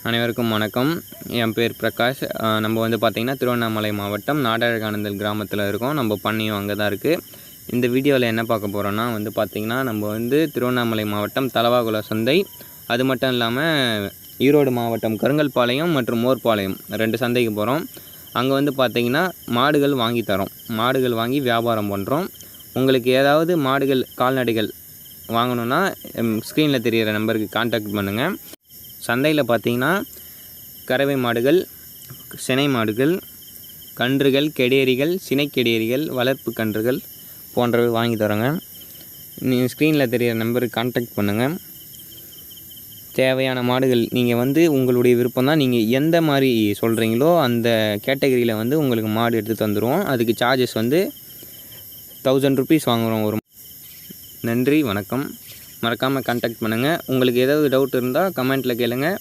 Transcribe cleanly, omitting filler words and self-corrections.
அனைவருக்கும் வணக்கம். என் பேர் பிரகாஷ். நம்ம வந்து பார்த்திங்கன்னா திருவண்ணாமலை மாவட்டம் நாடாழகானந்தல் கிராமத்தில் இருக்கோம். நம்ம பண்ணையும் அங்கே தான் இருக்குது. இந்த வீடியோவில் என்ன பார்க்க போகிறோன்னா வந்து பார்த்திங்கன்னா நம்ம வந்து திருவண்ணாமலை மாவட்டம் தலவாகுளம் சந்தை, அது மட்டும் இல்லாமல் ஈரோடு மாவட்டம் கருங்கல்பாளையம் மற்றும் மோர்பாளையம் 2 சந்தைக்கு போகிறோம். அங்கே வந்து பார்த்திங்கன்னா மாடுகள் வாங்கி தரோம். மாடுகள் வாங்கி வியாபாரம் பண்ணுறோம். உங்களுக்கு ஏதாவது மாடுகள் கால்நடைகள் வாங்கணுன்னா ஸ்க்ரீனில் தெரிகிற நம்பருக்கு கான்டாக்ட் பண்ணுங்கள். சந்தையில் பார்த்திங்கன்னா கறவை மாடுகள், சினை மாடுகள், கன்றுகள், கெடேரிகள், சினை கெடேரிகள், வளர்ப்பு கன்றுகள் போன்றவை வாங்கி தரோங்க. நீங்கள் ஸ்க்ரீனில் தெரிகிற நம்பருக்கு கான்டாக்ட் பண்ணுங்கள். தேவையான மாடுகள் நீங்கள் வந்து உங்களுடைய விருப்பம் தான். நீங்கள் எந்த மாதிரி சொல்கிறீங்களோ அந்த கேட்டகரியில் வந்து உங்களுக்கு மாடு எடுத்து தந்துடுவோம். அதுக்கு சார்ஜஸ் வந்து 1000 ருபீஸ் வாங்குகிறோம் ஒரு. நன்றி, வணக்கம். மறக்காமல் கான்டாக்ட் பண்ணுங்கள். உங்களுக்கு ஏதாவது டவுட் இருந்தால் கமெண்ட்டில் கேளுங்கள்.